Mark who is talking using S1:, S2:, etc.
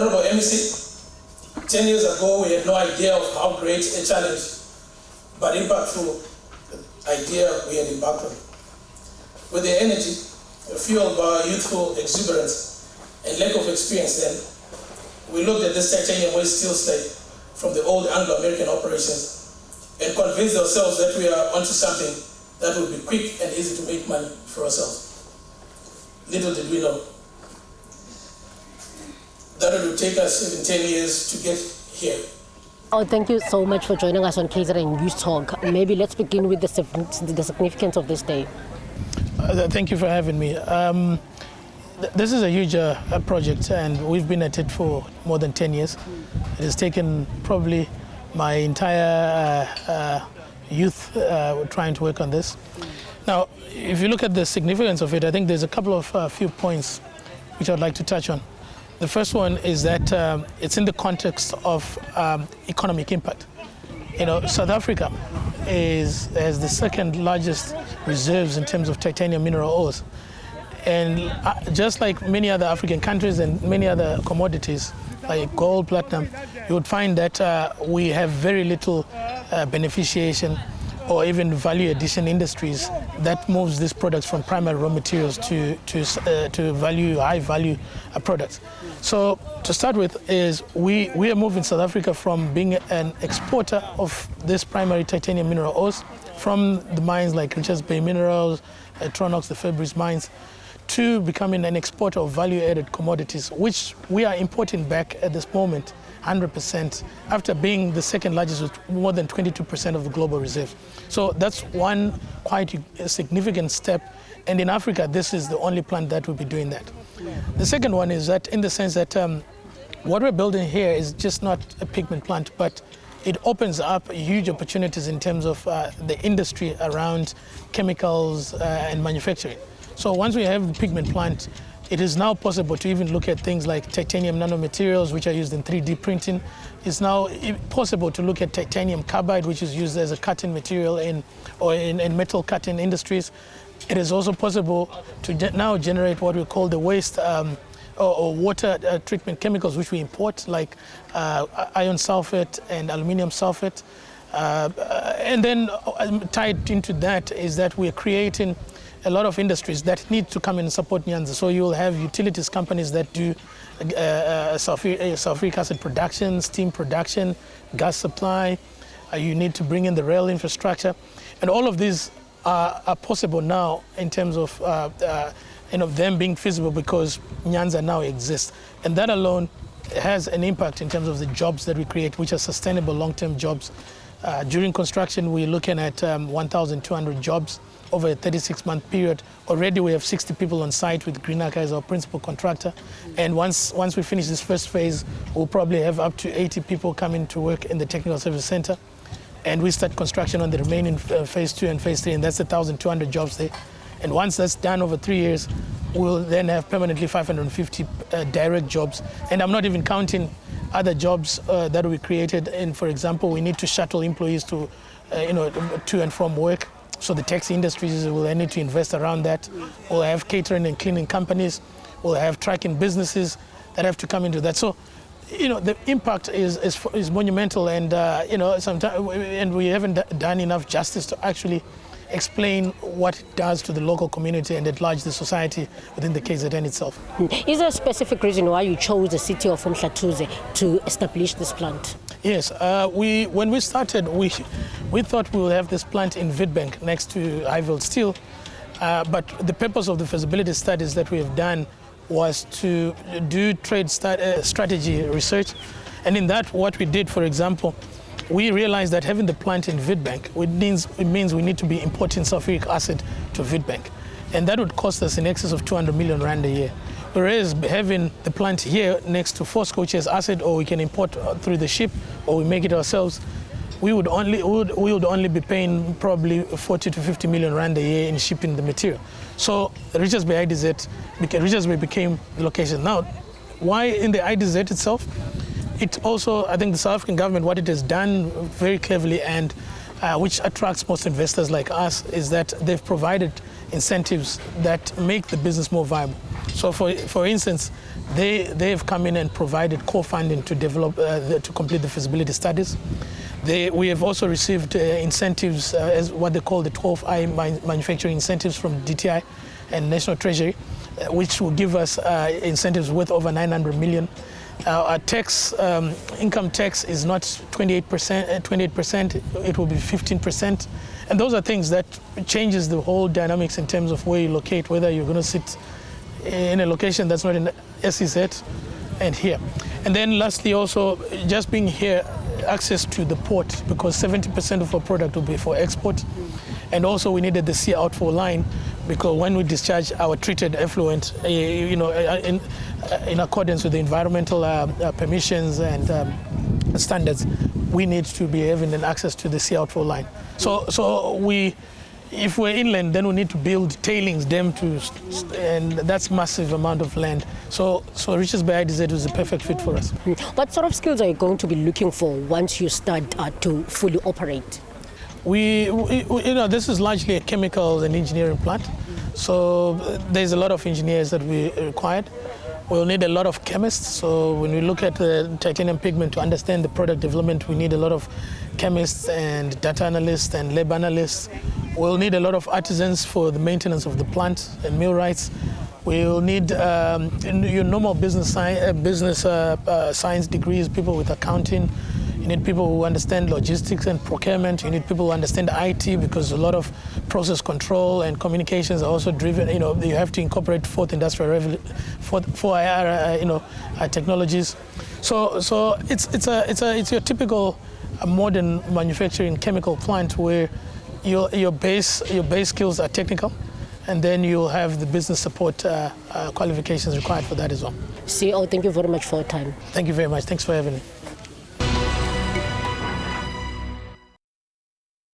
S1: Honorable MEC, 10 years ago we had no idea of how great a challenge, but impactful idea we had embarked on. With the energy, fueled by our youthful exuberance and lack of experience then, we looked at this titanium waste steel slate from the old Anglo-American operations and convinced ourselves that we are onto something that would be quick and easy to make money for ourselves. Little did we know that it would take us even 10 years to get here.
S2: Oh, thank you so much for joining us on KZN News Talk. Maybe let's begin with the significance of this day.
S3: Thank you for having me. This is a huge project, and we've been at it for more than 10 years. It has taken probably my entire youth trying to work on this. Now, if you look at the significance of it, I think there's a couple of few points which I'd like to touch on. The first one is that it's in the context of economic impact. You know, South Africa has the second largest reserves in terms of titanium mineral ores. And just like many other African countries and many other commodities like gold, platinum, you would find that we have very little beneficiation or even value addition industries that moves these products from primary raw materials to high value products. So to start with is we are moving South Africa from being an exporter of this primary titanium mineral ores from the mines like Richards Bay Minerals, Tronox, the Rbidz mines, to becoming an exporter of value-added commodities, which we are importing back at this moment 100% after being the second largest with more than 22% of the global reserve. So that's one quite significant step. And in Africa, this is the only plant that will be doing that. The second one is that in the sense that what we're building here is just not a pigment plant, but it opens up huge opportunities in terms of the industry around chemicals and manufacturing. So once we have the pigment plant, it is now possible to even look at things like titanium nanomaterials, which are used in 3D printing. It's now possible to look at titanium carbide, which is used as a cutting material in metal cutting industries. It is also possible to now generate what we call the waste or water treatment chemicals, which we import, like iron sulfate and aluminum sulfate. And then tied into that is that we're creating a lot of industries that need to come and support Nyanza. So you'll have utilities companies that do sulfuric acid production, steam production, gas supply. You need to bring in the rail infrastructure. And all of these are possible now in terms of them being feasible because Nyanza now exists. And that alone has an impact in terms of the jobs that we create, which are sustainable long-term jobs. During construction, we're looking at 1,200 jobs over a 36-month period. Already we have 60 people on site with Greenac as our principal contractor. And once we finish this first phase, we'll probably have up to 80 people coming to work in the Technical Service Center. And we start construction on the remaining phase 2 and phase 3, and that's 1,200 jobs there. And once that's done over 3 years, we'll then have permanently 550 direct jobs. And I'm not even counting other jobs that will be created. And for example, we need to shuttle employees to and from work. So the taxi industries will need to invest around that. We'll have catering and cleaning companies. We'll have trucking businesses that have to come into that. So, the impact is monumental, and sometimes and we haven't done enough justice to actually explain what it does to the local community and at large the society within the KZN itself.
S2: Is there a specific reason why you chose the city of Umhlathuze to establish this plant?
S3: Yes, when we started, we thought we would have this plant in Witbank next to Highveld Steel, but the purpose of the feasibility studies that we have done was to do trade strategy research. And in that, what we did, for example, we realized that having the plant in Witbank, it means we need to be importing sulfuric acid to Witbank. And that would cost us in excess of 200 million rand a year. Whereas having the plant here next to Fosco, which has acid, or we can import through the ship, or we make it ourselves, we would only be paying probably 40 to 50 million rand a year in shipping the material. So Richards Bay Richards Bay became the location. Now, why in the IDZ itself? It also, I think the South African government, what it has done very cleverly and which attracts most investors like us, is that they've provided incentives that make the business more viable. So for instance, they've come in and provided core funding to develop, to complete the feasibility studies. We have also received incentives, as what they call the 12I manufacturing incentives from DTI and National Treasury, which will give us incentives worth over 900 million. Our tax, income tax is not 28%, it will be 15%. And those are things that changes the whole dynamics in terms of where you locate, whether you're going to sit in a location that's not in SEZ and here. And then lastly also, just being here, access to the port, because 70% of our product will be for export. And also we needed the sea outflow line, because when we discharge our treated effluent, in accordance with the environmental permissions and standards, we need to be having an access to the sea outflow line. So if we're inland, then we need to build tailings dam and that's massive amount of land. So Richards Bay IDZ was a perfect fit for us.
S2: What sort of skills are you going to be looking for once you start to fully operate? This is largely a chemical and engineering plant. So there's a lot of engineers that we required. We'll need a lot of chemists. So when we look at the titanium pigment, to understand the product development, we need a lot of chemists and data analysts and lab analysts. We'll need a lot of artisans for the maintenance of the plant and millwrights. We'll need your normal business science degrees, people with accounting. You need people who understand logistics and procurement. You need people who understand IT, because a lot of process control and communications are also driven. You have to incorporate fourth industrial revolution, 4IR, technologies. So it's your typical modern manufacturing chemical plant where your base skills are technical, and then you'll have the business support qualifications required for that as well. CEO, thank you very much for your time.
S3: Thank you very much. Thanks for having me.